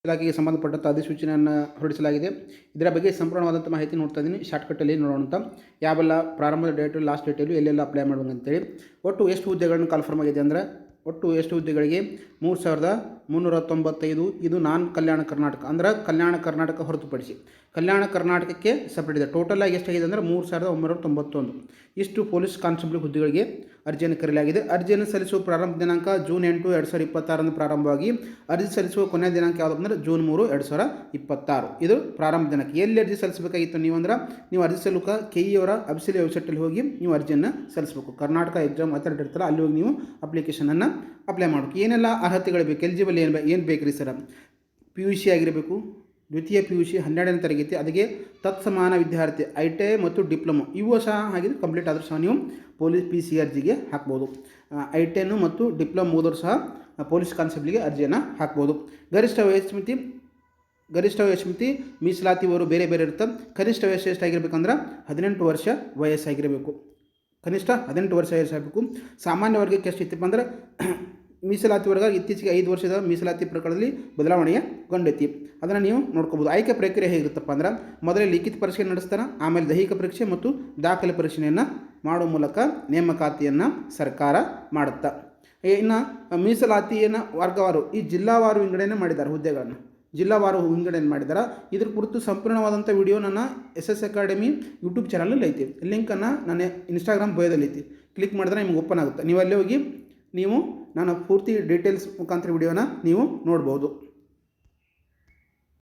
ಇಲಾಖೆಗೆ ಸಂಬಂಧಪಟ್ಟಂಥ ಅಧಿಸೂಚನೆಯನ್ನು ಹೊರಡಿಸಲಾಗಿದೆ. ಇದರ ಬಗ್ಗೆ ಸಂಪೂರ್ಣವಾದಂಥ ಮಾಹಿತಿ ನೋಡ್ತಾ ಇದ್ದೀನಿ. ಶಾರ್ಟ್ಕಟ್ಟಲ್ಲಿ ನೋಡೋಣ. ಯಾವೆಲ್ಲ ಪ್ರಾರಂಭದ ಡೇಟು ಲಾಸ್ಟ್ ಡೇಟಲ್ಲಿ ಎಲ್ಲೆಲ್ಲ ಅಪ್ಲೈ ಮಾಡಬೇಕು ಅಂತೇಳಿ. ಒಟ್ಟು ಎಷ್ಟು ಹುದ್ದೆಗಳನ್ನು ಕನ್ಫರ್ಮ್ ಆಗಿದೆ ಅಂದರೆ ಒಟ್ಟು ಎಷ್ಟು ಹುದ್ದೆಗಳಿಗೆ 3395. ಇದು ನಾನ್ ಕಲ್ಯಾಣ ಕರ್ನಾಟಕ ಅಂದರೆ ಕಲ್ಯಾಣ ಕರ್ನಾಟಕ ಹೊರತುಪಡಿಸಿ ಕಲ್ಯಾಣ ಕರ್ನಾಟಕಕ್ಕೆ ಸಪ್ರೇಟ್ ಇದೆ. ಟೋಟಲ್ ಆಗಿ ಎಷ್ಟಾಗಿದೆ ಅಂದರೆ 3991. ಇಷ್ಟು ಪೊಲೀಸ್ ಕಾನ್ಸ್ಟೇಬಲ್ ಹುದ್ದೆಗಳಿಗೆ ಅರ್ಜಿಯನ್ನು ಕರೆಯಲಾಗಿದೆ. ಅರ್ಜಿಯನ್ನು ಸಲ್ಲಿಸುವ ಪ್ರಾರಂಭ ದಿನಾಂಕ ಜೂನ್ 8, 2026 ಪ್ರಾರಂಭವಾಗಿ ಅರ್ಜಿ ಸಲ್ಲಿಸುವ ಕೊನೆಯ ದಿನಾಂಕ ಯಾವುದು ಅಂದರೆ ಜೂನ್ 3, 2026. ಇದು ಪ್ರಾರಂಭ ದಿನಾಂಕ. ಎಲ್ಲಿ ಅರ್ಜಿ ಸಲ್ಲಿಸಬೇಕಾಗಿತ್ತು ನೀವು ಅಂದ್ರೆ ನೀವು ಅರ್ಜಿ ಸಲ್ಲಿಕ ಕೆಇಯವರ ಅಫಿಷಿಯಲ್ ವೆಬ್ಸೈಟಲ್ಲಿ ಹೋಗಿ ನೀವು ಅರ್ಜಿಯನ್ನು ಸಲ್ಲಿಸಬೇಕು. ಕರ್ನಾಟಕ ಎಕ್ಸಾಮ್ ಅಥಾರಿಟಿ ಇರ್ತಾರೆ, ಅಲ್ಲಿ ಹೋಗಿ ನೀವು ಅಪ್ಲಿಕೇಶನನ್ನು ಅಪ್ಲೈ ಮಾಡಬೇಕು. ಏನೆಲ್ಲ ಅರ್ಹತೆಗಳು ಬೇಕು, ಎಲಿಜಿಬಲ್ ಏನು ಬೇಕು ರೀ ಸರ್? PUC ಆಗಿರಬೇಕು, ದ್ವಿತೀಯ PUC 12ನೇ ತರಗತಿ, ಅದಕ್ಕೆ ತತ್ಸಮಾನ ವಿದ್ಯಾರ್ಥಿ ITI ಮತ್ತು ಡಿಪ್ಲೊಮೊ ಇವು ಸಹ ಹಾಗೆ ಕಂಪ್ಲೀಟ್ ಆದರೂ ಸಹ ನೀವು ಪೊಲೀಸ್ PC ಅರ್ಜಿಗೆ ಹಾಕ್ಬೋದು. ITI ಮತ್ತು ಡಿಪ್ಲೊಮೊ ಓದೋರು ಸಹ ಪೊಲೀಸ್ ಕಾನ್ಸ್ಟೇಬಲ್ಗೆ ಅರ್ಜಿಯನ್ನು ಹಾಕ್ಬೋದು. ಗರಿಷ್ಠ ವಯೋಮಿತಿ ಮೀಸಲಾತಿಯವರು ಬೇರೆ ಬೇರೆ ಇರುತ್ತೆ. ಕನಿಷ್ಠ ವಯಸ್ಸು ಎಷ್ಟಾಗಿರ್ಬೇಕಂದ್ರೆ 18 ವರ್ಷ ವಯಸ್ಸಾಗಿರಬೇಕು. ಕನಿಷ್ಠ 18 ವರ್ಷ ವಯಸ್ಸಾಗಬೇಕು. ಸಾಮಾನ್ಯ ವರ್ಗಕ್ಕೆ ಎಷ್ಟಿತ್ತಪ್ಪ ಅಂದರೆ ಮೀಸಲಾತಿ ವರ್ಗ ಇತ್ತೀಚೆಗೆ 5 ವರ್ಷದ ಮೀಸಲಾತಿ ಪ್ರಕರಣದಲ್ಲಿ ಬದಲಾವಣೆಯ ಗೊಂಡೈತಿ. ಅದನ್ನು ನೀವು ನೋಡ್ಕೋಬೋದು. ಆಯ್ಕೆ ಪ್ರಕ್ರಿಯೆ ಹೇಗಿರುತ್ತಪ್ಪ ಅಂದ್ರೆ ಮೊದಲೇ ಲಿಖಿತ ಪರೀಕ್ಷೆ ನಡೆಸ್ತಾರೆ, ಆಮೇಲೆ ದೈಹಿಕ ಪರೀಕ್ಷೆ ಮತ್ತು ದಾಖಲೆ ಪರೀಕ್ಷೆಯನ್ನು ಮಾಡುವ ಮೂಲಕ ನೇಮಕಾತಿಯನ್ನು ಸರ್ಕಾರ ಮಾಡುತ್ತೆ. ಇನ್ನು ಮೀಸಲಾತಿಯನ್ನು ವರ್ಗವಾರು ಈ ಜಿಲ್ಲಾವಾರು ವಿಂಗಡಣೆ ಮಾಡಿದ್ದಾರೆ. ಹುದ್ದೆಗಳನ್ನು ಜಿಲ್ಲಾವಾರು ವಿಂಗಡಣೆ ಮಾಡಿದ್ದಾರೆ. ಇದ್ರ ಕುರಿತು ಸಂಪೂರ್ಣವಾದಂಥ ವಿಡಿಯೋ ನನ್ನ SS ಅಕಾಡೆಮಿ ಯೂಟ್ಯೂಬ್ ಚಾನಲಲ್ಲಿ ಐತಿ. ಲಿಂಕನ್ನು ನನ್ನ ಇನ್ಸ್ಟಾಗ್ರಾಮ್ ಬಯೋದಲ್ಲಿ ಐತಿ. ಕ್ಲಿಕ್ ಮಾಡಿದ್ರೆ ನಿಮ್ಗೆ ಓಪನ್ ಆಗುತ್ತೆ. ನೀವು ಅಲ್ಲಿ ಹೋಗಿ ನಾನು ಪೂರ್ತಿ ಡೀಟೇಲ್ಸ್ ಮುಖಾಂತರ ವಿಡಿಯೋನ ನೀವು ನೋಡ್ಬೋದು.